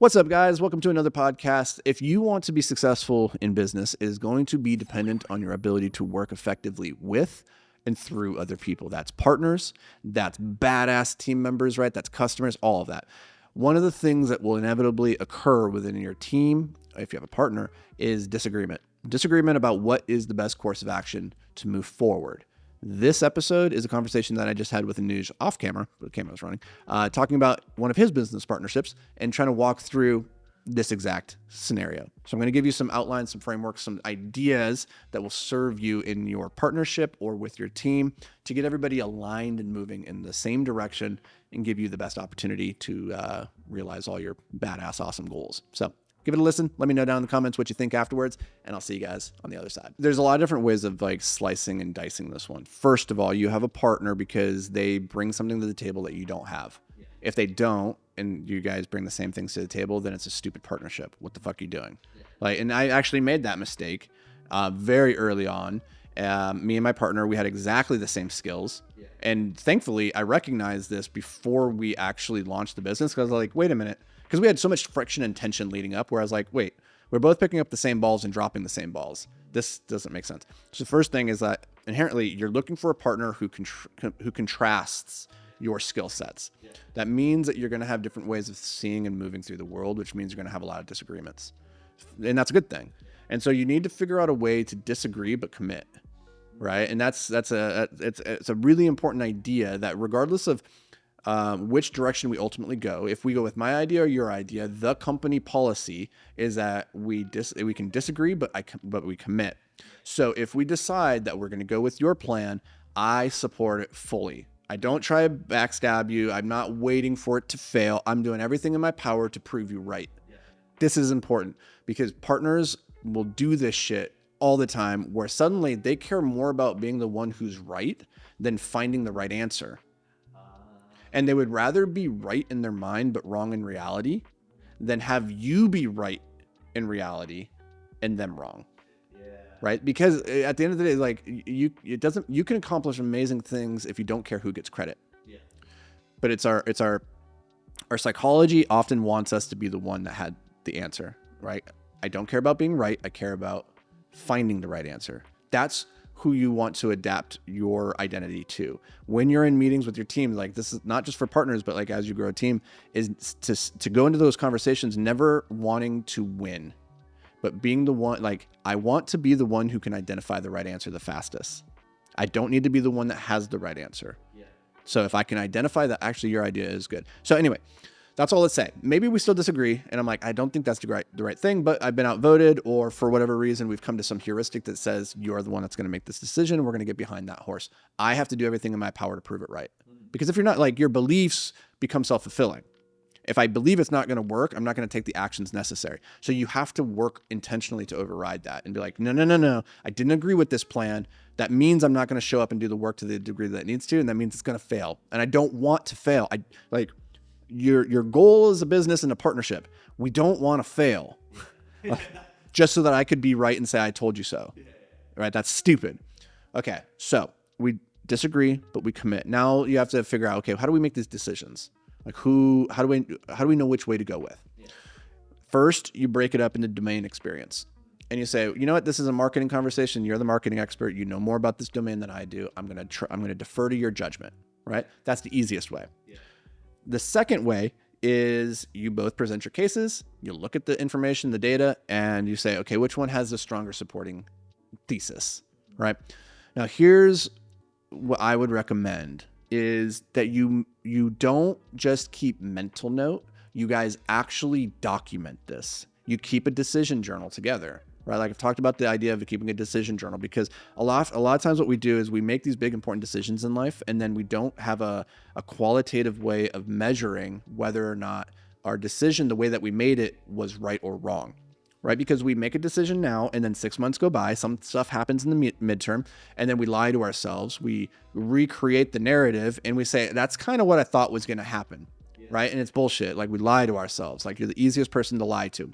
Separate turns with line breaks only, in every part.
What's up, guys? Welcome to another podcast. If you want to be successful in business, it is going to be dependent on your ability to work effectively with and through other people. That's partners, that's badass team members, right? That's customers, all of that. One of the things that will inevitably occur within your team, if you have a partner, is disagreement. Disagreement about what is the best course of action to move forward. This episode is a conversation that I just had with Anuj off camera, but the camera was running, talking about one of his business partnerships and trying to walk through this exact scenario. So I'm going to give you some outlines, some frameworks, some ideas that will serve you in your partnership or with your team to get everybody aligned and moving in the same direction and give you the best opportunity to realize all your badass, awesome goals. So give it a listen. Let me know down in the comments what you think afterwards, and I'll see you guys on the other side. There's a lot of different ways of like slicing and dicing this one. First of all, you have a partner because they bring something to the table that you don't have. Yeah. If they don't, and you guys bring the same things to the table, then it's a stupid partnership. What the fuck are you doing? Yeah. And I actually made that mistake very early on. Me and my partner, we had exactly the same skills. Yeah. And thankfully, I recognized this before we actually launched the business because I was like, wait a minute. Because we had so much friction and tension leading up where I was like, wait, we're both picking up the same balls and dropping the same balls. This doesn't make sense. So the first thing is that inherently you're looking for a partner who contrasts your skill sets. Yeah. That means that you're going to have different ways of seeing and moving through the world, which means you're going to have a lot of disagreements. And that's a good thing. And so you need to figure out a way to disagree but commit, right? And it's a really important idea that regardless of which direction we ultimately go, if we go with my idea or your idea, the company policy is that we can disagree, but we commit. So if we decide that we're going to go with your plan, I support it fully. I don't try to backstab you. I'm not waiting for it to fail. I'm doing everything in my power to prove you right. Yeah. This is important because partners will do this shit all the time where suddenly they care more about being the one who's right than finding the right answer. And they would rather be right in their mind but wrong in reality than have you be right in reality and them wrong. Yeah. Right? Because at the end of the day, like you can accomplish amazing things if you don't care who gets credit. Yeah. But it's our psychology often wants us to be the one that had the answer, right? I don't care about being right. I care about finding the right answer. That's who you want to adapt your identity to. When you're in meetings with your team, like this is not just for partners, but like as you grow a team, is to go into those conversations never wanting to win, but being the one, like I want to be the one who can identify the right answer the fastest. I don't need to be the one that has the right answer. Yeah. So if I can identify that actually your idea is good. So anyway, that's all let's say. Maybe we still disagree. And I'm like, I don't think that's the right thing, but I've been outvoted, or for whatever reason, we've come to some heuristic that says you're the one that's going to make this decision. We're going to get behind that horse. I have to do everything in my power to prove it right. Because if you're not, like, your beliefs become self-fulfilling. If I believe it's not going to work, I'm not going to take the actions necessary. So you have to work intentionally to override that and be like, no. I didn't agree with this plan. That means I'm not going to show up and do the work to the degree that it needs to. And that means it's going to fail. And I don't want to fail. Your goal is a business and a partnership. We don't want to fail just so that I could be right and say, I told you so. Right? That's stupid. Okay. So we disagree, but we commit. Now you have to figure out, okay, how do we make these decisions? Like how do we know which way to go with? Yeah. First, you break it up into domain experience. And you say, you know what? This is a marketing conversation. You're the marketing expert. You know more about this domain than I do. I'm going to defer to your judgment, right? That's the easiest way. Yeah. The second way is you both present your cases, you look at the information, the data, and you say, okay, which one has the stronger supporting thesis, right? Now, here's what I would recommend is that you don't just keep mental note, you guys actually document this. You keep a decision journal together. Right? Like I've talked about the idea of keeping a decision journal because a lot of times what we do is we make these big important decisions in life and then we don't have a qualitative way of measuring whether or not our decision, the way that we made it, was right or wrong. Right? Because we make a decision now and then 6 months go by, some stuff happens in the midterm, and then we lie to ourselves. We recreate the narrative and we say, that's kind of what I thought was going to happen. Yeah. Right? And it's bullshit. Like we lie to ourselves. Like you're the easiest person to lie to.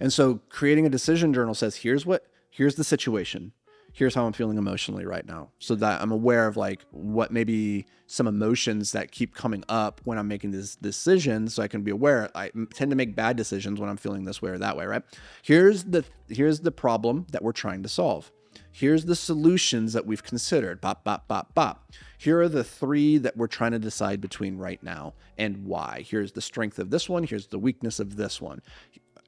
And so creating a decision journal says, here's the situation. Here's how I'm feeling emotionally right now, so that I'm aware of like what maybe some emotions that keep coming up when I'm making these decisions, so I can be aware. I tend to make bad decisions when I'm feeling this way or that way, right? Here's the problem that we're trying to solve. Here's the solutions that we've considered. Bop, bop, bop, bop. Here are the 3 that we're trying to decide between right now and why. Here's the strength of this one. Here's the weakness of this one.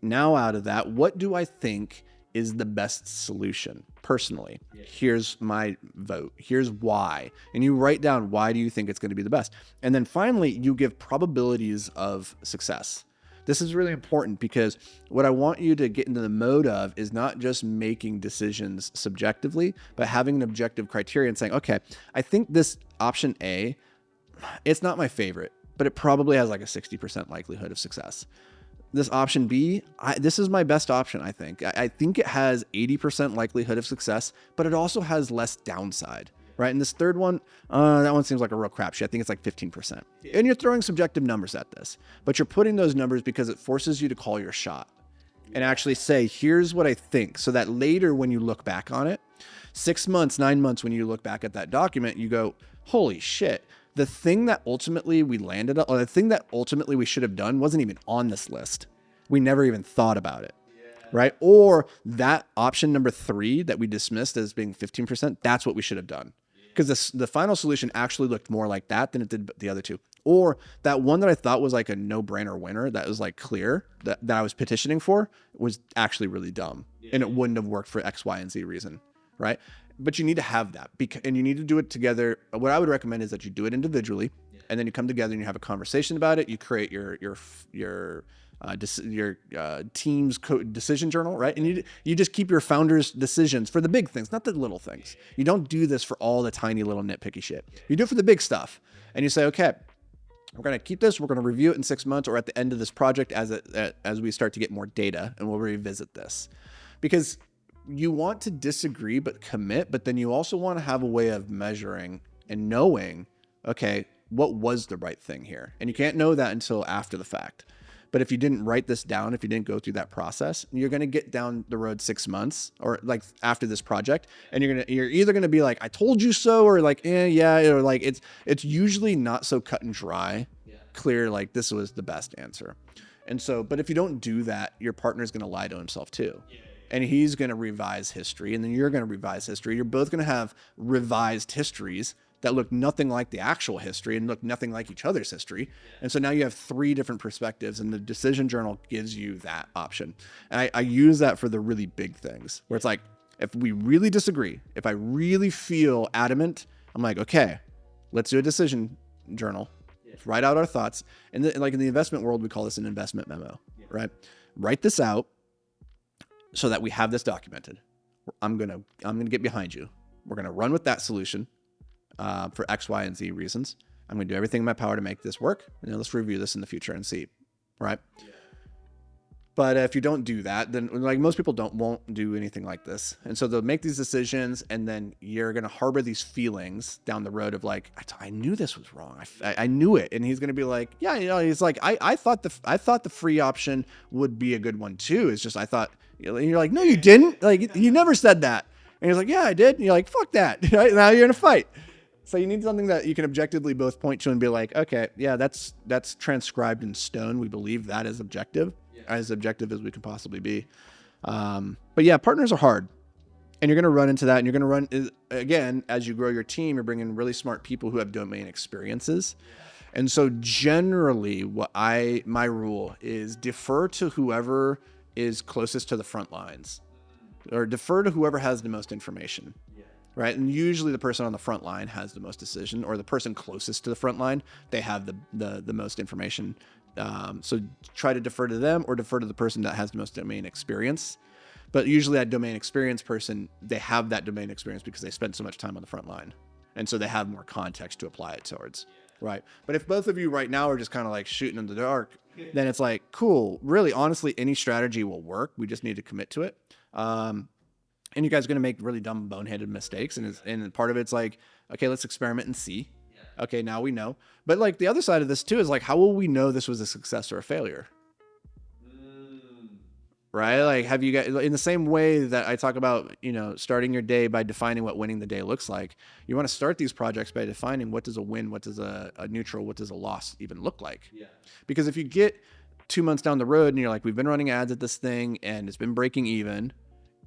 Now, out of that, what do I think is the best solution personally? Here's my vote. Here's why. And you write down, why do you think it's going to be the best? And then finally, you give probabilities of success. This is really important, because what I want you to get into the mode of is not just making decisions subjectively, but having an objective criteria and saying, okay, I think this option A, it's not my favorite, but it probably has like a 60% likelihood of success. This option B, this is my best option, I think. I think it has 80% likelihood of success, but it also has less downside, right? And this third one, that one seems like a real crapshoot. I think it's like 15%. And you're throwing subjective numbers at this, but you're putting those numbers because it forces you to call your shot and actually say, here's what I think. So that later when you look back on it, 6 months, 9 months, when you look back at that document, you go, holy shit. The thing that ultimately we landed on, or the thing that ultimately we should have done, wasn't even on this list. We never even thought about it, right? Or that option number 3 that we dismissed as being 15%, that's what we should have done. Because the final solution actually looked more like that than it did the other 2. Or that one that I thought was like a no-brainer winner, that was like clear, that I was petitioning for, was actually really dumb. And it wouldn't have worked for X, Y, and Z reason, right? But you need to have that, and you need to do it together. What I would recommend is that you do it individually, and then you come together and you have a conversation about it. You create your team's decision journal, right? And you just keep your founders' decisions for the big things, not the little things. You don't do this for all the tiny little nitpicky shit. You do it for the big stuff, and you say, okay, we're going to keep this. We're going to review it in 6 months or at the end of this project as we start to get more data, and we'll revisit this, because you want to disagree but commit, but then you also want to have a way of measuring and knowing, okay, what was the right thing here? And you can't know that until after the fact. But if you didn't write this down, if you didn't go through that process, you're going to get down the road 6 months or like after this project, and you're either going to be like, I told you so, or like, yeah, or like it's usually not so cut and dry, clear, like this was the best answer. And so, but if you don't do that, your partner's going to lie to himself too. And he's going to revise history, and then you're going to revise history. You're both going to have revised histories that look nothing like the actual history and look nothing like each other's history. And so now you have 3 different perspectives, and the decision journal gives you that option. And I use that for the really big things where it's like, if we really disagree, if I really feel adamant, I'm like, okay, let's do a decision journal. Let's write out our thoughts. And like in the investment world, we call this an investment memo, right? Write this out so that we have this documented. I'm gonna get behind you. We're gonna run with that solution for X, Y, and Z reasons. I'm gonna do everything in my power to make this work. And then let's review this in the future and see, right? But if you don't do that, then like most people won't do anything like this. And so they'll make these decisions, and then you're going to harbor these feelings down the road of like, I knew this was wrong. I knew it. And he's going to be like, yeah, he's like, I thought the free option would be a good one too. It's just, I thought, and you're like, no, you didn't. Like, you never said that. And he's like, yeah, I did. And you're like, fuck that. Right? Now you're in a fight. So you need something that you can objectively both point to and be like, okay, yeah, that's transcribed in stone. We believe that is objective. As objective as we can possibly be. But yeah, partners are hard, and you're going to run into that. And you're going to run again, as you grow your team, you're bringing really smart people who have domain experiences. And so generally my rule is defer to whoever is closest to the front lines, or defer to whoever has the most information. Right. And usually the person on the front line has the most decision, or the person closest to the front line, they have the most information. So try to defer to them, or defer to the person that has the most domain experience. But usually that domain experience person, they have that domain experience because they spend so much time on the front line. And so they have more context to apply it towards. Right. But if both of you right now are just kind of like shooting in the dark, then it's like, cool, really, honestly, any strategy will work. We just need to commit to it. And you guys are going to make really dumb, boneheaded mistakes. And part of it's like, okay, let's experiment and see. Okay, now we know. But like the other side of this too is like, how will we know this was a success or a failure? right? Like, have you guys, in the same way that I talk about, starting your day by defining what winning the day looks like, you want to start these projects by defining what does a win, what does a neutral, what does a loss even look like?
Yeah.
Because if you get 2 months down the road and you're like, we've been running ads at this thing and it's been breaking even,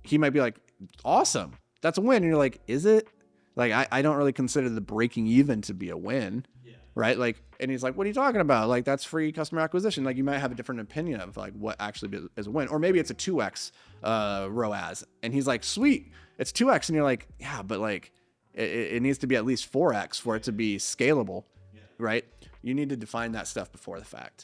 he might be like, awesome, that's a win. And you're like, is it? Like, I don't really consider the breaking even to be a win.
Yeah.
Right? Like, and he's like, what are you talking about? Like, that's free customer acquisition. Like, you might have a different opinion of like what actually is a win. Or maybe it's a 2x ROAS. And he's like, sweet, it's 2x. And you're like, yeah, but like it needs to be at least 4x for it to be scalable.
Yeah.
Right? You need to define that stuff before the fact.